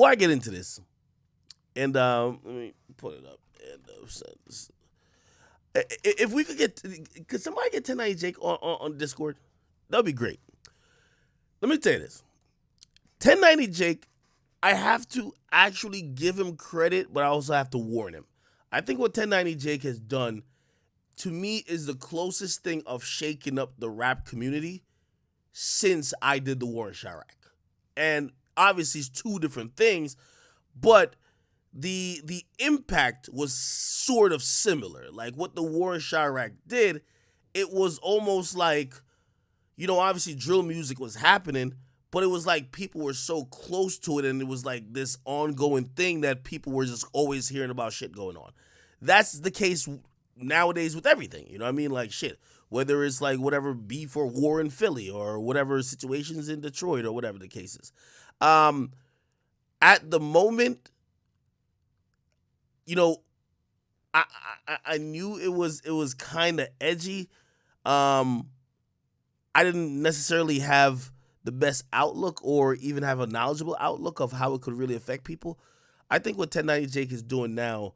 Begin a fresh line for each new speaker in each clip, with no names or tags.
before I get into this, and let me put it up. And if we could somebody get 1090 Jake on Discord? That'd be great. Let me tell you this. 1090 Jake, I have to actually give him credit, but I also have to warn him. I think what 1090 Jake has done, to me, is the closest thing of shaking up the rap community since I did the War in Chirac. And obviously it's two different things, but the impact was sort of similar. Like what the War in Chirac did, it was almost like, obviously drill music was happening, but it was like people were so close to it, and it was like this ongoing thing that people were just always hearing about shit going on. That's the case nowadays with everything, you know what I mean? Like shit, whether it's like whatever beef or war in Philly or whatever situations in Detroit or whatever the case is. At the moment, I knew it was kind of edgy. I didn't necessarily have the best outlook or even have a knowledgeable outlook of how it could really affect people. I think what 1090 Jake is doing now,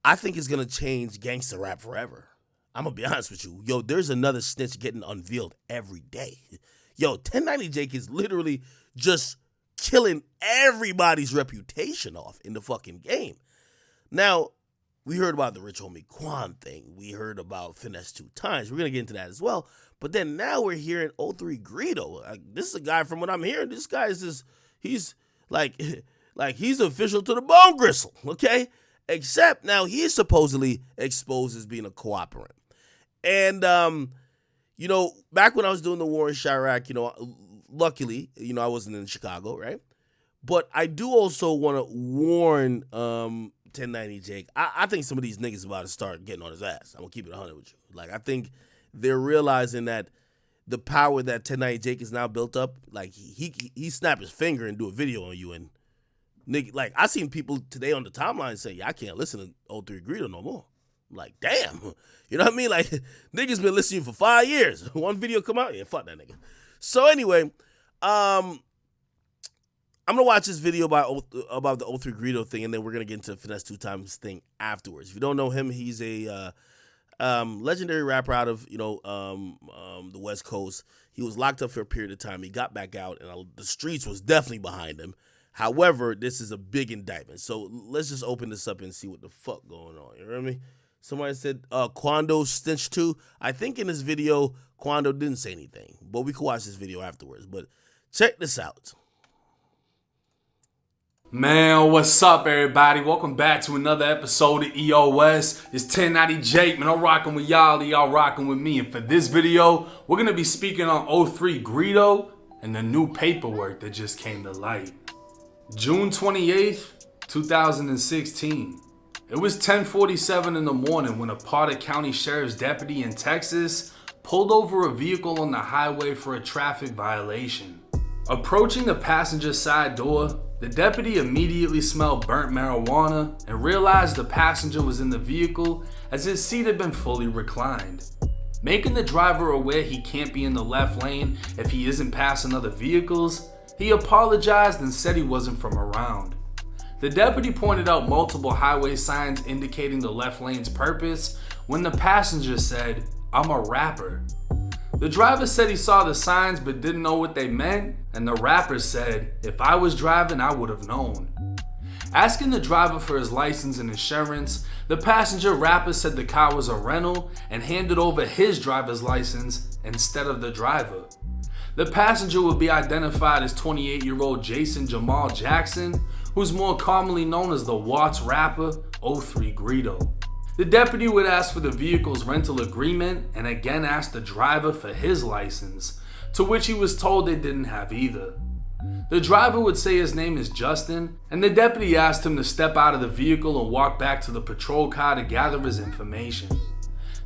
I think is going to change gangster rap forever. I'm going to be honest with you. Yo, there's another snitch getting unveiled every day. Yo, 1090 Jake is literally just killing everybody's reputation off in the fucking game. Now, we heard about the Rich Homie Quan thing. We heard about Finesse 2 times. We're going to get into that as well. But then now we're hearing 03 Greedo. This is a guy, from what I'm hearing, this guy is just, he's like he's official to the bone gristle, okay? Except now he is supposedly exposed as being a cooperant. And, back when I was doing the War in Chirac, luckily, I wasn't in Chicago, right? But I do also want to warn 1090 Jake. I think some of these niggas about to start getting on his ass. I'm going to keep it 100 with you. Like, I think they're realizing that the power that 1090 Jake is now built up, like, he snap his finger and do a video on you, and nigga, like, I seen people today on the timeline say, I can't listen to 03 Greedo no more. I'm like, damn. You know what I mean? Like, niggas been listening for 5 years. One video come out, yeah, fuck that nigga. So anyway, I'm going to watch this video about the 03 Greedo thing, and then we're going to get into the Finesse 2 times thing afterwards. If you don't know him, he's a legendary rapper out of, the West Coast. He was locked up for a period of time. He got back out, and the streets was definitely behind him. However, this is a big indictment. So let's just open this up and see what the fuck going on. You know what I mean? Somebody said Quando Snitch 2. I think in this video, Quando didn't say anything, but we could watch this video afterwards. But check this out.
Man, what's up, everybody? Welcome back to another episode of EOS. It's 1090 Jake, man. I'm rocking with y'all rocking with me. And for this video, we're going to be speaking on 03 Greedo and the new paperwork that just came to light. June 28th, 2016. It was 10:47 in the morning when a Potter County Sheriff's deputy in Texas pulled over a vehicle on the highway for a traffic violation. Approaching the passenger side door, the deputy immediately smelled burnt marijuana and realized the passenger was in the vehicle as his seat had been fully reclined. Making the driver aware he can't be in the left lane if he isn't passing other vehicles, he apologized and said he wasn't from around. The deputy pointed out multiple highway signs indicating the left lane's purpose when the passenger said, "I'm a rapper." The driver said he saw the signs but didn't know what they meant, and the rapper said, "If I was driving, I would have known." Asking the driver for his license and insurance, the passenger rapper said the car was a rental and handed over his driver's license instead of the driver. The passenger would be identified as 28-year-old Jason Jamal Jackson, who's more commonly known as the Watts rapper 03 Greedo. The deputy would ask for the vehicle's rental agreement and again ask the driver for his license, to which he was told they didn't have either. The driver would say his name is Justin, and the deputy asked him to step out of the vehicle and walk back to the patrol car to gather his information.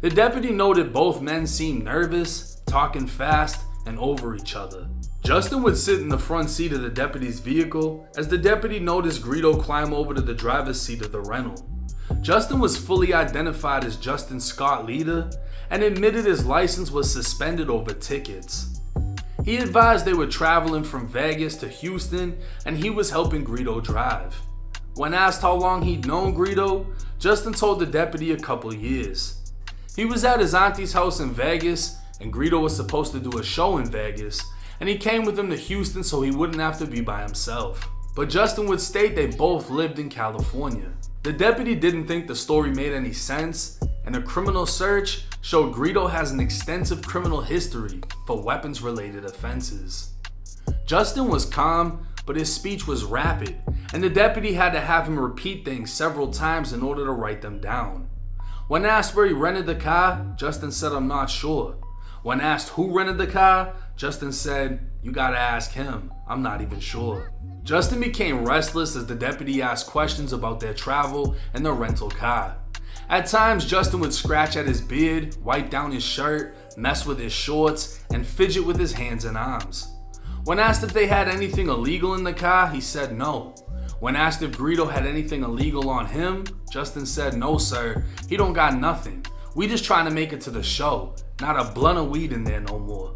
The deputy noted both men seemed nervous, talking fast, and over each other. Justin would sit in the front seat of the deputy's vehicle as the deputy noticed Greedo climb over to the driver's seat of the rental. Justin was fully identified as Justin Scott Leader and admitted his license was suspended over tickets. He advised they were traveling from Vegas to Houston and he was helping Greedo drive. When asked how long he'd known Greedo, Justin told the deputy a couple years. He was at his auntie's house in Vegas and Greedo was supposed to do a show in Vegas, and he came with him to Houston so he wouldn't have to be by himself. But Justin would state they both lived in California. The deputy didn't think the story made any sense, and a criminal search showed Greedo has an extensive criminal history for weapons-related offenses. Justin was calm, but his speech was rapid, and the deputy had to have him repeat things several times in order to write them down. When asked where he rented the car, Justin said, "I'm not sure." When asked who rented the car, Justin said, "You gotta ask him, I'm not even sure." Justin became restless as the deputy asked questions about their travel and the rental car. At times, Justin would scratch at his beard, wipe down his shirt, mess with his shorts, and fidget with his hands and arms. When asked if they had anything illegal in the car, he said no. When asked if Greedo had anything illegal on him, Justin said, "No sir, he don't got nothing. We just trying to make it to the show. Not a blunt of weed in there no more."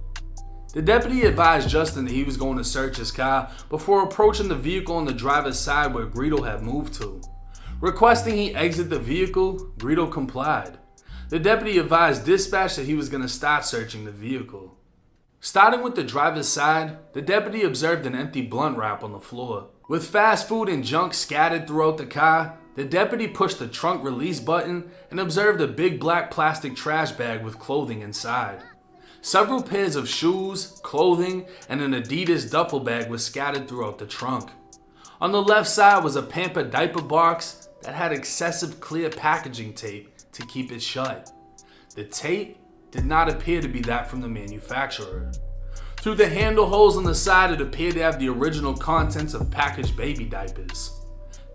The deputy advised Justin that he was going to search his car before approaching the vehicle on the driver's side where Greedo had moved to. Requesting he exit the vehicle, Greedo complied. The deputy advised dispatch that he was going to start searching the vehicle. Starting with the driver's side, the deputy observed an empty blunt wrap on the floor. With fast food and junk scattered throughout the car, the deputy pushed the trunk release button and observed a big black plastic trash bag with clothing inside. Several pairs of shoes, clothing, and an Adidas duffel bag was scattered throughout the trunk. On the left side was a Pamper diaper box that had excessive clear packaging tape to keep it shut. The tape did not appear to be that from the manufacturer. Through the handle holes on the side, it appeared to have the original contents of packaged baby diapers.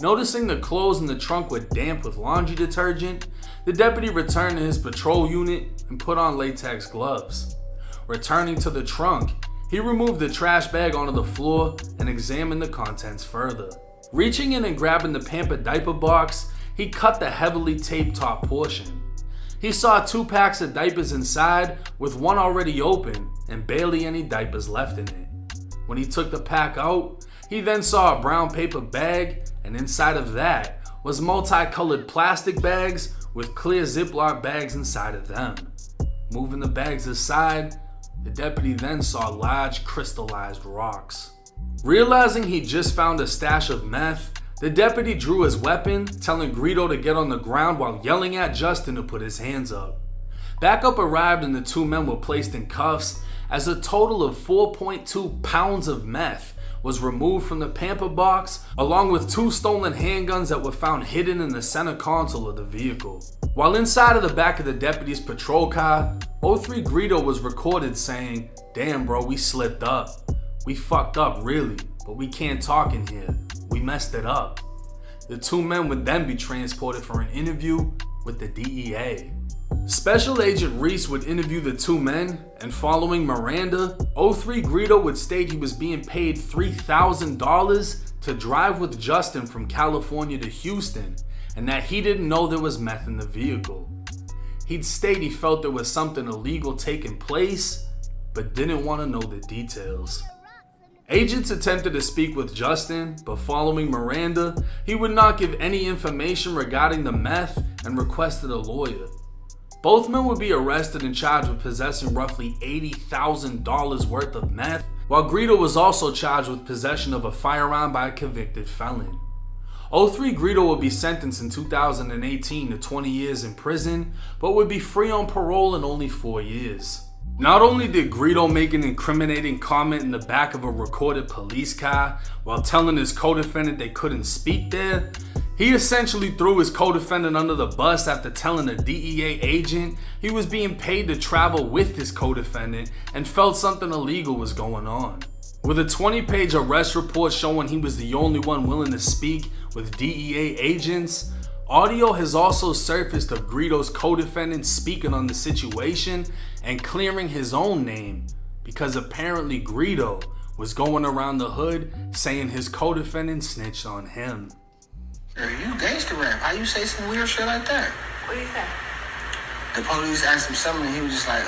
Noticing the clothes in the trunk were damp with laundry detergent, the deputy returned to his patrol unit and put on latex gloves. Returning to the trunk, he removed the trash bag onto the floor and examined the contents further. Reaching in and grabbing the Pamper diaper box, he cut the heavily taped top portion. He saw 2 packs of diapers inside, with one already open and barely any diapers left in it. When he took the pack out, he then saw a brown paper bag, and inside of that was multicolored plastic bags with clear Ziploc bags inside of them. Moving the bags aside, the deputy then saw large crystallized rocks. Realizing he just found a stash of meth, the deputy drew his weapon, telling Greedo to get on the ground while yelling at Justin to put his hands up. Backup arrived and the 2 men were placed in cuffs as a total of 4.2 pounds of meth was removed from the Pamper box, along with 2 stolen handguns that were found hidden in the center console of the vehicle. While inside of the back of the deputy's patrol car, 03 Greedo was recorded saying, "Damn bro, we slipped up. We fucked up really, but we can't talk in here. We messed it up." The 2 men would then be transported for an interview with the DEA. Special Agent Reese would interview the 2 men, and following Miranda, 03 Greedo would state he was being paid $3,000 to drive with Justin from California to Houston, and that he didn't know there was meth in the vehicle. He'd state he felt there was something illegal taking place, but didn't want to know the details. Agents attempted to speak with Justin, but following Miranda, he would not give any information regarding the meth and requested a lawyer. Both men would be arrested and charged with possessing roughly $80,000 worth of meth, while Greedo was also charged with possession of a firearm by a convicted felon. 03 Greedo would be sentenced in 2018 to 20 years in prison, but would be free on parole in only 4 years. Not only did Greedo make an incriminating comment in the back of a recorded police car while telling his co-defendant they couldn't speak there, he essentially threw his co-defendant under the bus after telling a DEA agent he was being paid to travel with his co-defendant and felt something illegal was going on. With a 20-page arrest report showing he was the only one willing to speak with DEA agents, audio has also surfaced of Greedo's co-defendant speaking on the situation and clearing his own name because apparently Greedo was going around the hood saying his co-defendant snitched on him.
You gangster rap. How you say some weird shit like that?
What do you say?
The police asked him something and he was just like,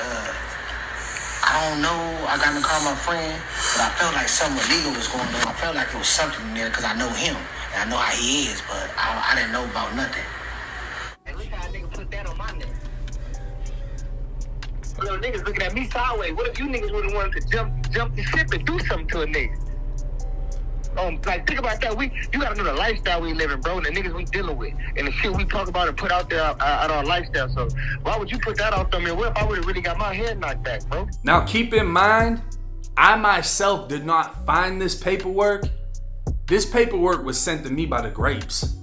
I don't know. I got in the car with my friend, but I felt like something illegal was going on. I felt like it was something in there because I know him and I know how he is, but I didn't know about nothing. Hey, look how a nigga put that on my neck. Yo, niggas looking at me sideways. What if you niggas would have wanted to jump the ship and do something to a nigga? Like, think about that. You gotta know the lifestyle we living, bro, and the niggas we dealing with, and the shit we talk about and put out there out our lifestyle. So why would you put that out there? What if I would have really got my head knocked back, bro?
Now keep in mind, I myself did not find this paperwork. This paperwork was sent to me by the Grapes.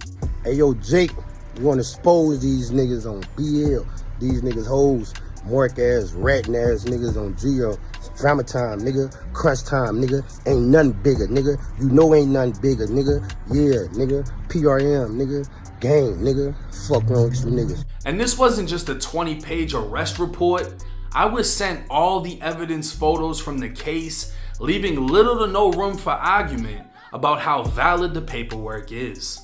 Hey yo, Jake, you wanna expose these niggas on BL? These niggas hoes, mark ass, ratting ass niggas on GL. Drama time, nigga. Crunch time, nigga. Ain't nothing bigger, nigga. You know ain't nothing bigger, nigga. Yeah, nigga. PRM, nigga. Gang, nigga. Fuck wrong with you niggas.
And this wasn't just a 20-page arrest report. I was sent all the evidence photos from the case, leaving little to no room for argument about how valid the paperwork is.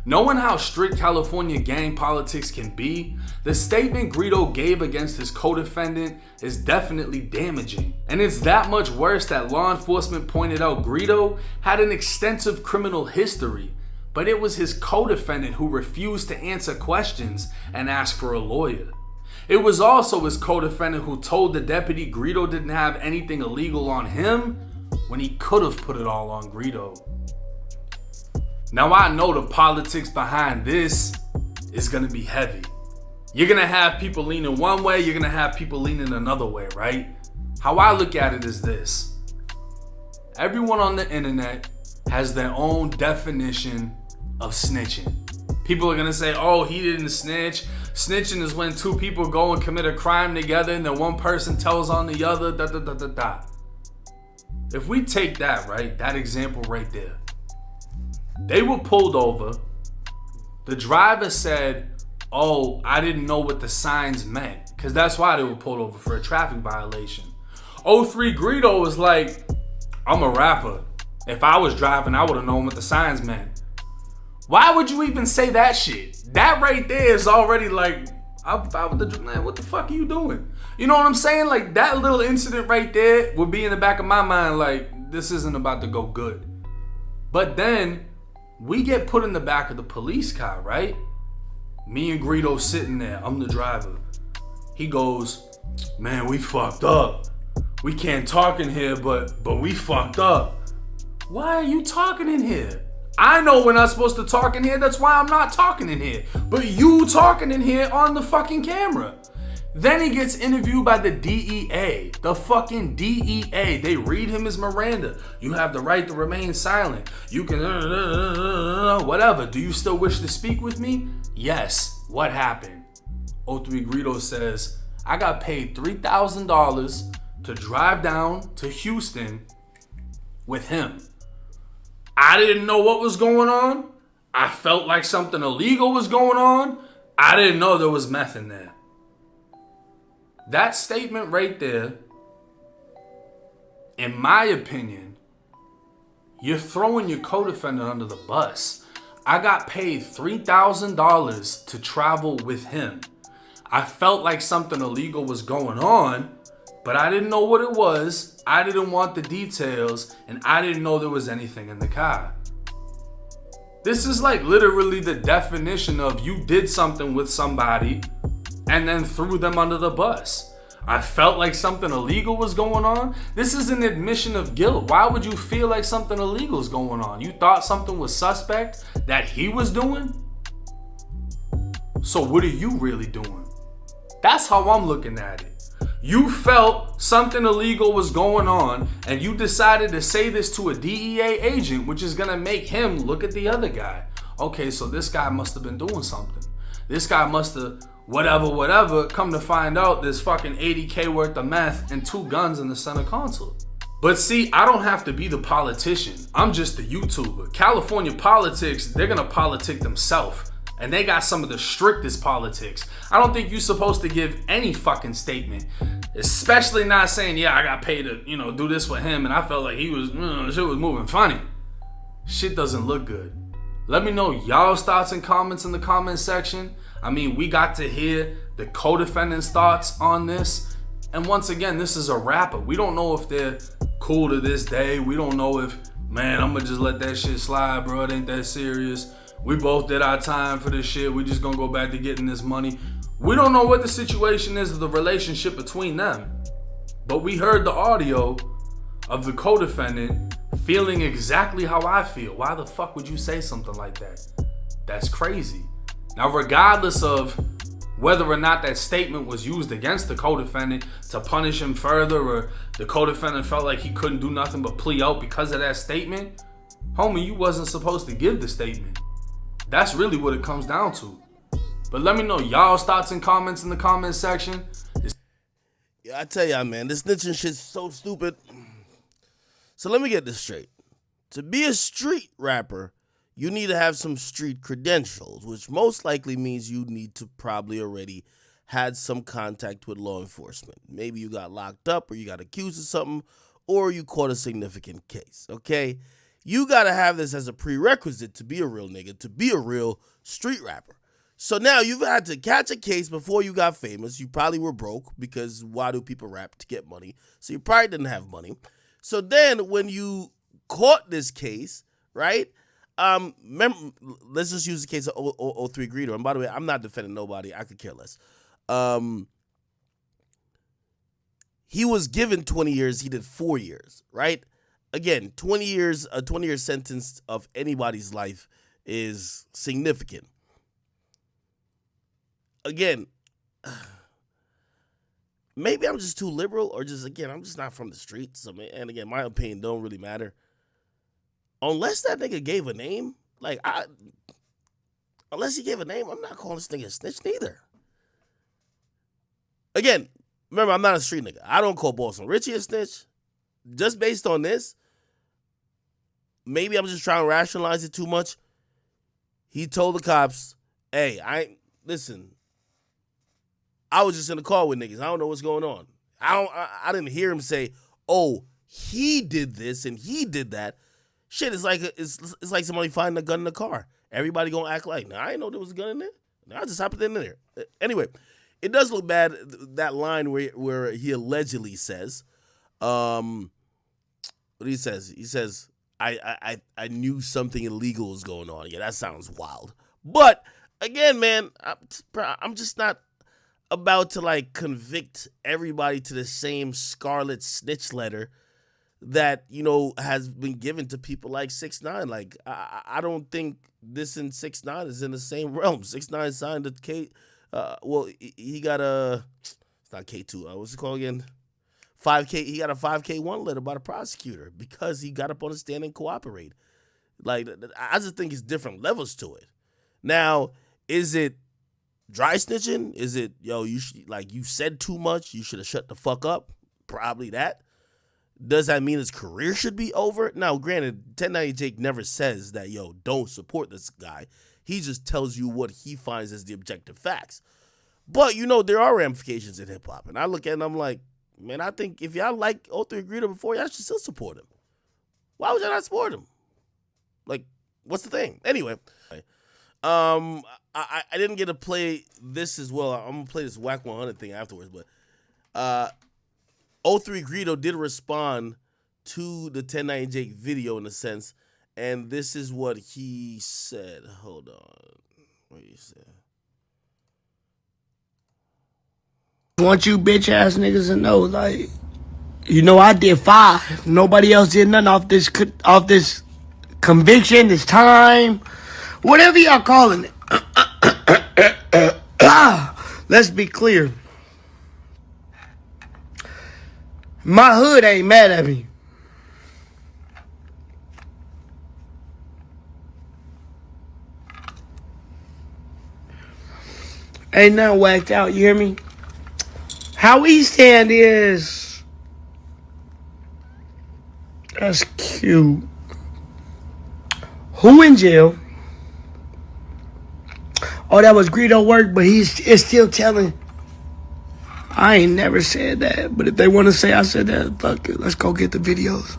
Knowing how strict California gang politics can be, the statement Greedo gave against his co-defendant is definitely damaging. And it's that much worse that law enforcement pointed out Greedo had an extensive criminal history, but it was his co-defendant who refused to answer questions and ask for a lawyer. It was also his co-defendant who told the deputy Greedo didn't have anything illegal on him when he could have put it all on Greedo. Now I know the politics behind this is gonna be heavy. You're gonna have people leaning one way, you're gonna have people leaning another way, right? How I look at it is this. Everyone on the internet has their own definition of snitching. People are gonna say, oh, he didn't snitch. Snitching is when two people go and commit a crime together and then one person tells on the other, If we take that, right, that example right there, they were pulled over. The driver said, oh, I didn't know what the signs meant. Because that's why they were pulled over, for a traffic violation. 03 Greedo was like, I'm a rapper. If I was driving, I would have known what the signs meant. Why would you even say that shit? That right there is already like, man, what the fuck are you doing? You know what I'm saying? Like, that little incident right there would be in the back of my mind like, this isn't about to go good. But then we get put in the back of the police car, right? Me and Greedo sitting there. I'm the driver. He goes, man, we fucked up. We can't talk in here, but we fucked up. Why are you talking in here? I know we're not supposed to talk in here. That's why I'm not talking in here. But you talking in here on the fucking camera. Then he gets interviewed by the DEA. The fucking DEA. They read him as Miranda. You have the right to remain silent. You can whatever. Do you still wish to speak with me? Yes. What happened? 03 Greedo says, I got paid $3,000 to drive down to Houston with him. I didn't know what was going on. I felt like something illegal was going on. I didn't know there was meth in there. That statement right there, in my opinion, you're throwing your co-defendant under the bus. I got paid $3,000 to travel with him. I felt like something illegal was going on, but I didn't know what it was. I didn't want the details, and I didn't know there was anything in the car. This is like literally the definition of you did something with somebody and then threw them under the bus. I felt like something illegal was going on. This is an admission of guilt. Why would you feel like something illegal is going on? You thought something was suspect that he was doing? So what are you really doing? That's how I'm looking at it. You felt something illegal was going on and you decided to say this to a DEA agent, which is gonna make him look at the other guy. Okay, so this guy must have been doing something. This guy must have whatever. Come to find out there's fucking 80K worth of meth and 2 guns in the center console. But see, I don't have to be the politician. I'm just the YouTuber. California politics, they're gonna politic themselves. And they got some of the strictest politics. I don't think you're supposed to give any fucking statement. Especially not saying, yeah, I got paid to, do this with him and I felt like he was, shit was moving funny. Shit doesn't look good. Let me know y'all's thoughts and comments in the comment section. I mean, we got to hear the co-defendant's thoughts on this. And once again, this is a rapper. We don't know if they're cool to this day. We don't know if, man, I'm gonna just let that shit slide, bro. It ain't that serious. We both did our time for this shit. We just gonna go back to getting this money. We don't know what the situation is of the relationship between them. But we heard the audio of the co-defendant feeling exactly how I feel. Why the fuck would you say something like that? That's crazy. Now, regardless of whether or not that statement was used against the co-defendant to punish him further, or the co-defendant felt like he couldn't do nothing but plea out because of that statement, homie, you wasn't supposed to give the statement. That's really what it comes down to. But let me know y'all's thoughts and comments in the comment section.
Yeah, I tell y'all, man, this snitching shit's so stupid. So let me get this straight. To be a street rapper, you need to have some street credentials, which most likely means you need to probably already had some contact with law enforcement. Maybe you got locked up, or you got accused of something, or you caught a significant case, okay? You got to have this as a prerequisite to be a real nigga, to be a real street rapper. So now you've had to catch a case before you got famous. You probably were broke, because why do people rap? To get money. So you probably didn't have money. So then when you caught this case, right? Let's just use the case of 03 Greedo. And by the way, I'm not defending nobody. I could care less. He was given 20 years. He did 4 years, right? Again, 20 years, a 20-year sentence of anybody's life is significant. Again, maybe I'm just too liberal, or just, again, I'm just not from the streets. And again, my opinion don't really matter. Unless that nigga gave a name, unless he gave a name, I'm not calling this nigga a snitch neither. Again, remember, I'm not a street nigga. I don't call Boston Richie a snitch. Just based on this, maybe I'm just trying to rationalize it too much. He told the cops, hey, listen, I was just in the car with niggas. I don't know what's going on. I didn't hear him say, oh, he did this and he did that. Shit, it's like somebody finding a gun in the car. Everybody gonna act like, nah, I didn't know there was a gun in there. Nah, I just happened in there. Anyway, it does look bad, that line where he allegedly says, what he says? He says, I knew something illegal was going on. Yeah, that sounds wild. But again, man, I'm just not about to convict everybody to the same scarlet snitch letter that, has been given to people like 6ix9ine. I don't think this and 6ix9ine is in the same realm. 6ix9ine signed a K. He got it's not K2. What's it called again? 5K. He got a 5K1 letter by the prosecutor because he got up on the stand and cooperated. I just think it's different levels to it. Now, is it dry snitching? Is it, you said too much, you should have shut the fuck up? Probably that. Does that mean his career should be over? Now, granted, 1090 Jake never says that, don't support this guy. He just tells you what he finds as the objective facts. But, there are ramifications in hip-hop. And I look at it and I'm like, man, I think if y'all like 03 Greedo before, y'all should still support him. Why would y'all not support him? What's the thing? Anyway, I didn't get to play this as well. I'm going to play this Whack 100 thing afterwards. But 03 Greedo did respond to the 1090 Jake video in a sense, and this is what he said. Hold on. What he said?
I want you bitch ass niggas to know, I did 5. Nobody else did nothing off this conviction, this time, whatever y'all calling it. Let's be clear. My hood ain't mad at me. Ain't nothing whacked out, you hear me? How we stand is, that's cute. Who in jail? Oh, that was Greedo work, but it's still telling. I ain't never said that, but if they want to say I said that, fuck it. Let's go get the videos.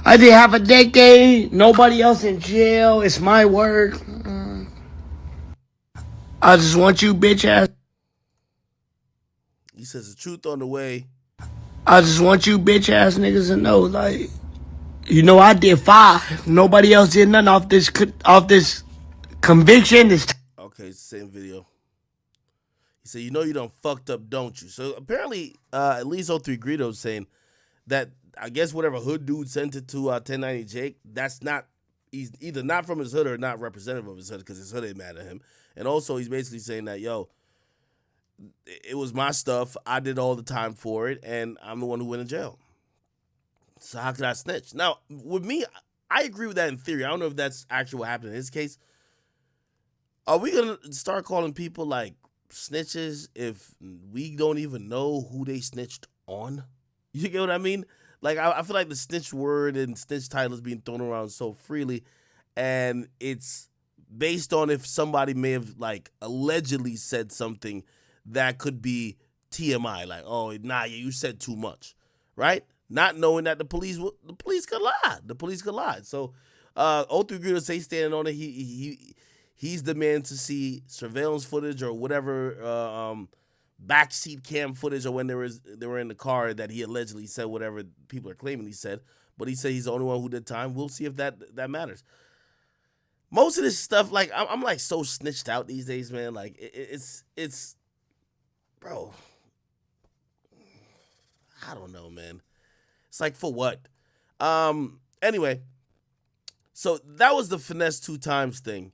I did half a decade. Nobody else in jail. It's my work. I just want you bitch ass.
says the truth on the way.
I just want you bitch ass niggas to know, like, you know, I did 5. Nobody else did nothing off this conviction.
Okay, same video. He said, you know you done fucked up, don't you? So apparently, at least 03 Greedo's saying that, I guess whatever hood dude sent it to 1090 Jake, that's not, he's either not from his hood or not representative of his hood because his hood ain't mad at him. And also he's basically saying that, yo, it was my stuff. I did all the time for it, and I'm the one who went in jail. So how could I snitch? Now, with me, I agree with that in theory. I don't know if that's actually what happened in his case. Are we going to start calling people like snitches if we don't even know who they snitched on? You get what I mean? Like, I feel like the snitch word and snitch title is being thrown around so freely, and it's based on if somebody may have, like, allegedly said something that could be TMI, like, oh, nah, you said too much, right? Not knowing that the police could lie. The police could lie. So, 03 Greedo say standing on it. He's the man to see surveillance footage or whatever backseat cam footage or when they were in the car that he allegedly said whatever people are claiming he said. But he said he's the only one who did time. We'll see if that matters. Most of this stuff, like, I'm like so snitched out these days, man. Like, it's bro, I don't know, man. It's like, for what? Anyway, so that was the Finesse 2 times thing.